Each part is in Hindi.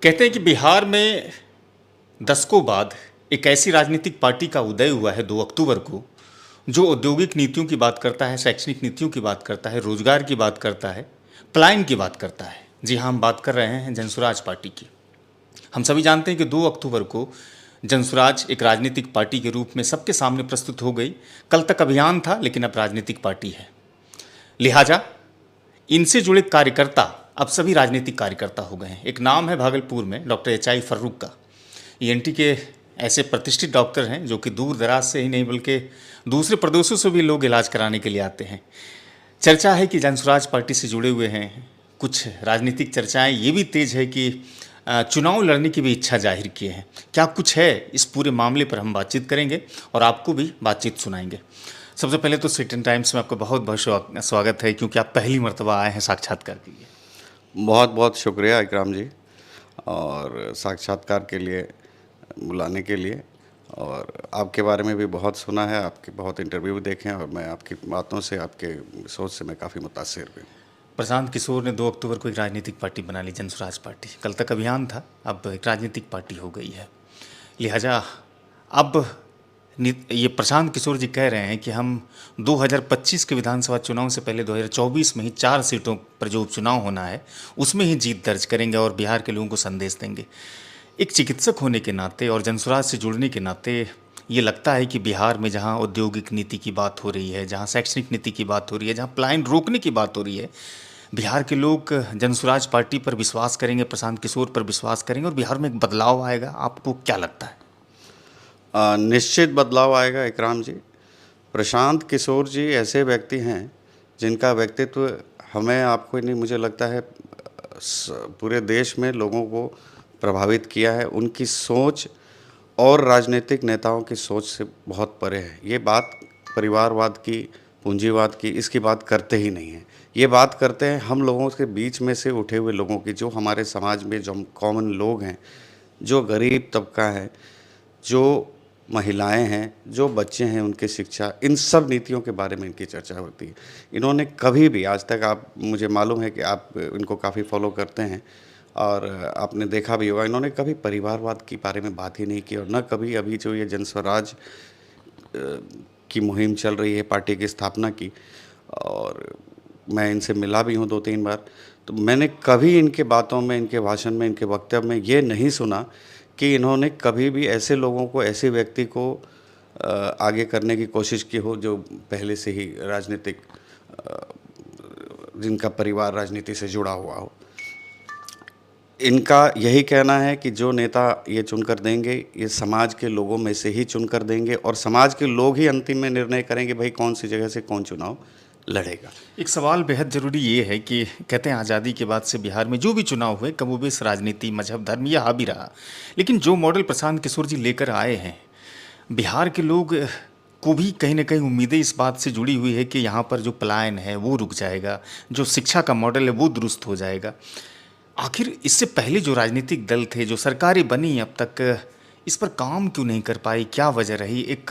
कहते हैं कि बिहार में दशकों बाद एक ऐसी राजनीतिक पार्टी का उदय हुआ है 2 अक्टूबर को, जो औद्योगिक नीतियों की बात करता है, शैक्षणिक नीतियों की बात करता है, रोजगार की बात करता है, पलायन की बात करता है। जी हाँ, हम बात कर रहे हैं जनसुराज पार्टी की। हम सभी जानते हैं कि 2 अक्टूबर को जनसुराज एक राजनीतिक पार्टी के रूप में सबके सामने प्रस्तुत हो गई। कल तक अभियान था, लेकिन अब राजनीतिक पार्टी है। लिहाजा इनसे जुड़े कार्यकर्ता अब सभी राजनीतिक कार्यकर्ता हो गए हैं। एक नाम है भागलपुर में डॉक्टर एच.आई. फर्रुख का। ईएनटी के ऐसे प्रतिष्ठित डॉक्टर हैं जो कि दूर दराज से ही नहीं बल्कि दूसरे प्रदेशों से भी लोग इलाज कराने के लिए आते हैं। चर्चा है कि जनसुराज पार्टी से जुड़े हुए हैं। कुछ राजनीतिक चर्चाएं ये भी तेज है कि चुनाव लड़ने की भी इच्छा जाहिर किए हैं। क्या कुछ है, इस पूरे मामले पर हम बातचीत करेंगे और आपको भी बातचीत सुनाएंगे। सबसे पहले तो सिटी टाइम्स में आपका बहुत बहुत स्वागत है, क्योंकि आप पहली मर्तबा आए हैं साक्षात्कार के लिए। बहुत बहुत शुक्रिया इकराम जी, और साक्षात्कार के लिए बुलाने के लिए। और आपके बारे में भी बहुत सुना है, आपके बहुत इंटरव्यू भी देखे हैं, और मैं आपकी बातों से, आपके सोच से मैं काफ़ी मुतासिर भी हूँ। प्रशांत किशोर ने 2 अक्टूबर को एक राजनीतिक पार्टी बना ली, जनसुराज पार्टी। कल तक अभियान था, अब एक राजनीतिक पार्टी हो गई है। लिहाजा अब ये प्रशांत किशोर जी कह रहे हैं कि हम 2025 के विधानसभा चुनाव से पहले 2024 में ही 4 सीटों पर जो उपचुनाव होना है उसमें ही जीत दर्ज करेंगे और बिहार के लोगों को संदेश देंगे। एक चिकित्सक होने के नाते और जनसुराज से जुड़ने के नाते ये लगता है कि बिहार में जहाँ औद्योगिक नीति की बात हो रही है, जहाँ शैक्षणिक नीति की बात हो रही है, जहाँ पलायन रोकने की बात हो रही है, बिहार के लोग जनसुराज पार्टी पर विश्वास करेंगे, प्रशांत किशोर पर विश्वास करेंगे और बिहार में एक बदलाव आएगा। आपको क्या लगता है? निश्चित बदलाव आएगा इकराम जी। प्रशांत किशोर जी ऐसे व्यक्ति हैं जिनका व्यक्तित्व हमें, आपको नहीं, मुझे लगता है पूरे देश में लोगों को प्रभावित किया है। उनकी सोच और राजनीतिक नेताओं की सोच से बहुत परे है। ये बात परिवारवाद की, पूंजीवाद की, इसकी बात करते ही नहीं हैं। ये बात करते हैं हम लोगों के बीच में से उठे हुए लोगों की, जो हमारे समाज में जो कॉमन लोग हैं, जो गरीब तबका है, जो महिलाएं हैं, जो बच्चे हैं, उनकी शिक्षा, इन सब नीतियों के बारे में इनकी चर्चा होती है। इन्होंने कभी भी आज तक, आप, मुझे मालूम है कि आप इनको काफ़ी फॉलो करते हैं और आपने देखा भी होगा, इन्होंने कभी परिवारवाद के बारे में बात ही नहीं की, और न कभी अभी जो ये जनस्वराज की मुहिम चल रही है, पार्टी की स्थापना की, और मैं इनसे मिला भी हूँ 2-3 बार, तो मैंने कभी इनके बातों में, इनके भाषण में, इनके वक्तव्य में ये नहीं सुना कि इन्होंने कभी भी ऐसे लोगों को, ऐसे व्यक्ति को आगे करने की कोशिश की हो जो पहले से ही राजनीतिक, जिनका परिवार राजनीति से जुड़ा हुआ हो। इनका यही कहना है कि जो नेता ये चुनकर देंगे, ये समाज के लोगों में से ही चुनकर देंगे, और समाज के लोग ही अंतिम में निर्णय करेंगे भाई कौन सी जगह से कौन चुनाव लड़ेगा। एक सवाल बेहद ज़रूरी ये है कि कहते हैं आज़ादी के बाद से बिहार में जो भी चुनाव हुए, कमोबेश राजनीति, मजहब, धर्म यह हावी रहा। लेकिन जो मॉडल प्रशांत किशोर जी लेकर आए हैं, बिहार के लोग को भी कहीं ना कहीं उम्मीदें इस बात से जुड़ी हुई है कि यहाँ पर जो पलायन है वो रुक जाएगा, जो शिक्षा का मॉडल है वो दुरुस्त हो जाएगा। आखिर इससे पहले जो राजनीतिक दल थे, जो सरकारें बनी अब तक, इस पर काम क्यों नहीं कर पाई? क्या वजह रही? एक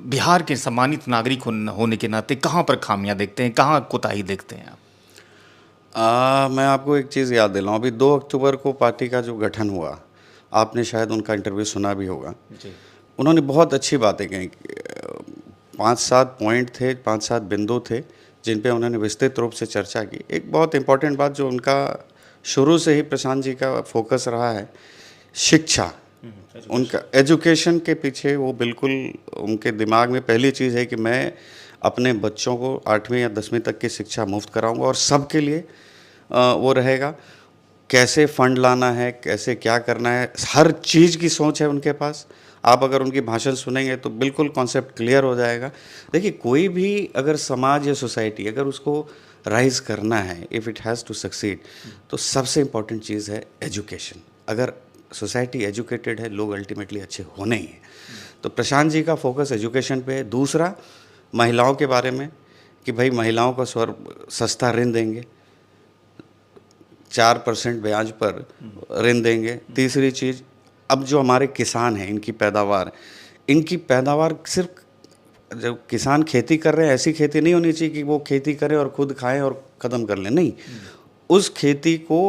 बिहार के सम्मानित नागरिक होने के नाते कहाँ पर खामियां देखते हैं, कहाँ कोताही देखते हैं आप? मैं आपको एक चीज़ याद दिलाऊं, अभी 2 अक्टूबर को पार्टी का जो गठन हुआ, आपने शायद उनका इंटरव्यू सुना भी होगा जी। उन्होंने बहुत अच्छी बातें कही। 5-7 पॉइंट थे, 5-7 बिंदु थे जिन पे उन्होंने विस्तृत रूप से चर्चा की। एक बहुत इम्पॉर्टेंट बात जो उनका शुरू से ही प्रशांत जी का फोकस रहा है, शिक्षा। उनका एजुकेशन के पीछे वो बिल्कुल, उनके दिमाग में पहली चीज़ है कि मैं अपने बच्चों को 8वीं या 10वीं तक की शिक्षा मुफ्त कराऊंगा, और सबके लिए वो रहेगा। कैसे फंड लाना है, कैसे क्या करना है, हर चीज़ की सोच है उनके पास। आप अगर उनकी भाषण सुनेंगे तो बिल्कुल कॉन्सेप्ट क्लियर हो जाएगा। देखिए, कोई भी अगर समाज या सोसाइटी अगर उसको राइज करना है, if it has to succeed, तो सबसे इम्पॉर्टेंट चीज़ है एजुकेशन। अगर सोसाइटी एजुकेटेड है, लोग अल्टीमेटली अच्छे होने ही हैं। तो प्रशांत जी का फोकस एजुकेशन पे है। दूसरा, महिलाओं के बारे में कि भाई महिलाओं को सस्ता ऋण देंगे, 4% ब्याज पर ऋण देंगे। तीसरी चीज़, अब जो हमारे किसान हैं, इनकी पैदावार सिर्फ, जब किसान खेती कर रहे हैं, ऐसी खेती नहीं होनी चाहिए कि वो खेती करें और खुद खाएं और ख़त्म कर लें। नहीं, उस खेती को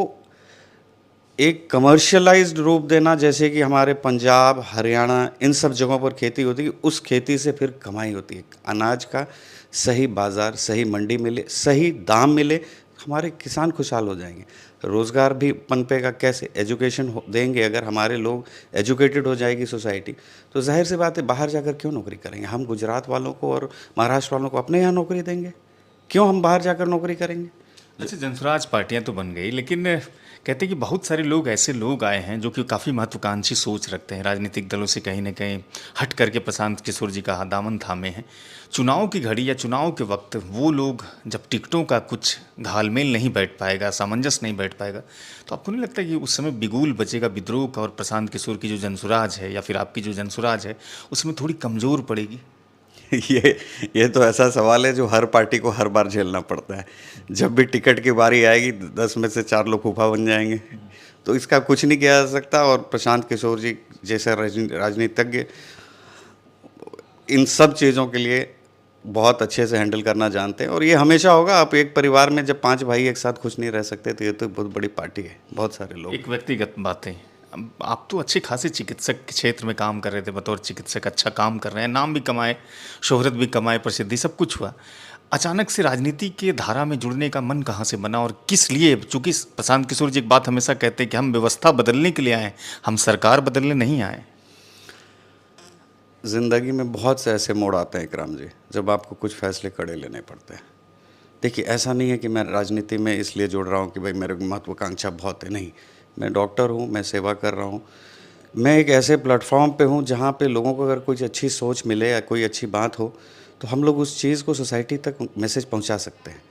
एक कमर्शियलाइज्ड रूप देना, जैसे कि हमारे पंजाब, हरियाणा इन सब जगहों पर खेती होती है, उस खेती से फिर कमाई होती है। अनाज का सही बाज़ार, सही मंडी मिले, सही दाम मिले, हमारे किसान खुशहाल हो जाएंगे। रोज़गार भी पनपेगा कैसे? एजुकेशन देंगे अगर हमारे लोग, एजुकेटेड हो जाएगी सोसाइटी, तो जाहिर सी बात है बाहर जाकर क्यों नौकरी करेंगे? हम गुजरात वालों को और महाराष्ट्र वालों को अपने यहाँ नौकरी देंगे, क्यों हम बाहर जाकर नौकरी करेंगे? अच्छा, जनसुराज पार्टियां तो बन गई, लेकिन कहते हैं कि बहुत सारे लोग ऐसे लोग आए हैं जो कि काफ़ी महत्वाकांक्षी सोच रखते हैं, राजनीतिक दलों से कहीं ना कहीं हट करके प्रशांत किशोर जी का दामन थामे हैं। चुनाव की घड़ी या चुनाव के वक्त वो लोग जब टिकटों का कुछ घालमेल नहीं बैठ पाएगा, सामंजस्य नहीं बैठ पाएगा, तो आपको नहीं लगता कि उस समय बिगुल बचेगा विद्रोह का और प्रशांत किशोर की जो जनसुराज है या फिर आपकी जो जनसुराज है उसमें थोड़ी कमज़ोर पड़ेगी? ये तो ऐसा सवाल है जो हर पार्टी को हर बार झेलना पड़ता है। जब भी टिकट की बारी आएगी 10 में से 4 लोग फूफा बन जाएंगे, तो इसका कुछ नहीं किया जा सकता। और प्रशांत किशोर जी जैसे राजनीतिज्ञ इन सब चीज़ों के लिए बहुत अच्छे से हैंडल करना जानते हैं, और ये हमेशा होगा। आप एक परिवार में जब 5 भाई एक साथ खुश नहीं रह सकते, तो ये तो बहुत बड़ी पार्टी है, बहुत सारे लोग। एक व्यक्तिगत बातें, आप तो अच्छे खासे चिकित्सक के क्षेत्र में काम कर रहे थे, बतौर चिकित्सक अच्छा काम कर रहे हैं, नाम भी कमाए, शोहरत भी कमाए, प्रसिद्धि सब कुछ हुआ। अचानक से राजनीति के धारा में जुड़ने का मन कहाँ से बना और किस लिए? चूँकि प्रशांत किशोर जी एक बात हमेशा कहते हैं कि हम व्यवस्था बदलने के लिए आए, हम सरकार बदलने नहीं आए। ज़िंदगी में बहुत से ऐसे मोड़ आते हैं इकराम जी, जब आपको कुछ फैसले कड़े लेने पड़ते हैं। देखिए, ऐसा नहीं है कि मैं राजनीति में इसलिए जुड़ रहा हूँ कि भाई मेरे महत्वाकांक्षा बहुत है, नहीं। मैं डॉक्टर हूँ, मैं सेवा कर रहा हूँ। मैं एक ऐसे प्लेटफॉर्म पे हूँ जहाँ पे लोगों को अगर कुछ अच्छी सोच मिले या कोई अच्छी बात हो, तो हम लोग उस चीज़ को सोसाइटी तक मैसेज पहुँचा सकते हैं।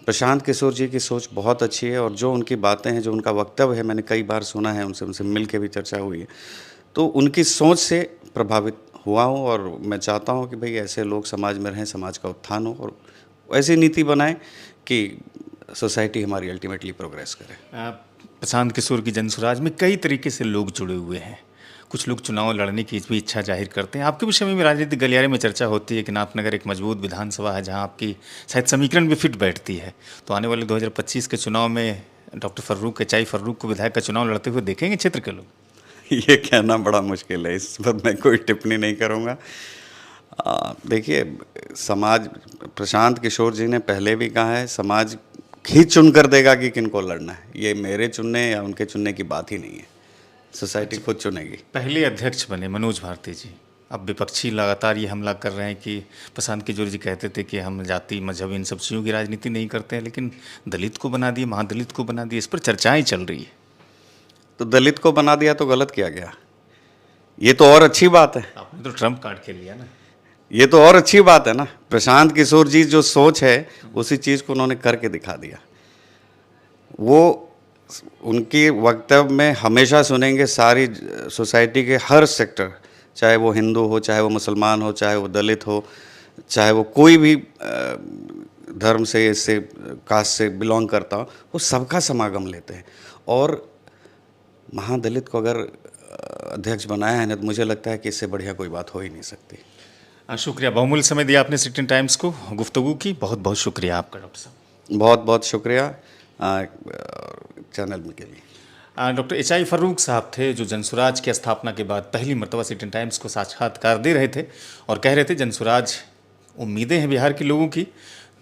प्रशांत किशोर जी की सोच बहुत अच्छी है, और जो उनकी बातें हैं, जो उनका वक्तव्य है, मैंने कई बार सुना है, उनसे मिल के भी चर्चा हुई है, तो उनकी सोच से प्रभावित हुआ हूँ। और मैं चाहता हूँ कि भाई ऐसे लोग समाज में रहें, समाज का उत्थान हो, और ऐसी नीति बनाएं कि सोसाइटी हमारी अल्टीमेटली प्रोग्रेस करे। प्रशांत किशोर की जनसुराज में कई तरीके से लोग जुड़े हुए हैं। कुछ लोग चुनाव लड़ने की भी इच्छा जाहिर करते हैं। आपके विषय में भी राजनीतिक गलियारे में चर्चा होती है कि नाथनगर एक मजबूत विधानसभा है जहां आपकी शायद समीकरण भी फिट बैठती है। तो आने वाले 2025 के चुनाव में डॉक्टर फर्रुख, एचआई फर्रुख को विधायक का चुनाव लड़ते हुए देखेंगे क्षेत्र के लोग? ये कहना बड़ा मुश्किल है, इस पर मैं कोई टिप्पणी नहीं करूँगा। देखिए, समाज, प्रशांत किशोर जी ने पहले भी कहा है, समाज ही चुन कर देगा कि किनको लड़ना है। ये मेरे चुनने या उनके चुनने की बात ही नहीं है, सोसाइटी खुद चुनेगी। पहले अध्यक्ष बने मनोज भारती जी, अब विपक्षी लगातार ये हमला कर रहे हैं कि प्रशांत किशोर जी कहते थे कि हम जाति, मजहब, इन सब चीज़ों की राजनीति नहीं करते हैं, लेकिन दलित को बना दिए, महादलित को बना दिए, इस पर चर्चाएं चल रही है। तो दलित को बना दिया तो गलत किया गया, ये तो और अच्छी बात है। आपने तो ट्रम्प कार्ड खेल लिया ना। ये तो और अच्छी बात है ना। प्रशांत किशोर जी जो सोच है उसी चीज़ को उन्होंने करके दिखा दिया। वो उनकी वक्तव्य में हमेशा सुनेंगे सारी सोसाइटी के हर सेक्टर, चाहे वो हिंदू हो, चाहे वो मुसलमान हो, चाहे वो दलित हो, चाहे वो कोई भी धर्म से, इससे कास्ट से बिलोंग करता हो, वो सबका समागम लेते हैं। और महादलित को अगर अध्यक्ष बनाया है ना, तो मुझे लगता है कि इससे बढ़िया कोई बात हो ही नहीं सकती। शुक्रिया, बहुमूल्य समय दिया आपने सिटी टाइम्स को गुफ्तगू की, बहुत बहुत शुक्रिया आपका डॉक्टर साहब। बहुत बहुत शुक्रिया चैनल के लिए। डॉक्टर एचआई फर्रुख साहब थे जो जनसुराज की स्थापना के बाद पहली मरतबा सिटी टाइम्स को साक्षात्कार दे रहे थे और कह रहे थे जनसुराज उम्मीदें हैं बिहार के लोगों की,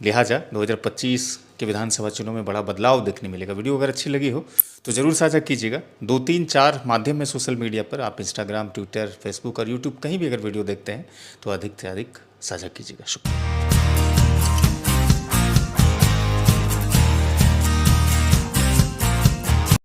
लिहाजा 2025 के विधानसभा चुनाव में बड़ा बदलाव देखने मिलेगा। वीडियो अगर अच्छी लगी हो तो ज़रूर साझा कीजिएगा। 2, 3, 4 माध्यम में सोशल मीडिया पर, आप इंस्टाग्राम, ट्विटर, फेसबुक और यूट्यूब कहीं भी अगर वीडियो देखते हैं तो अधिक से अधिक साझा कीजिएगा। शुक्रिया।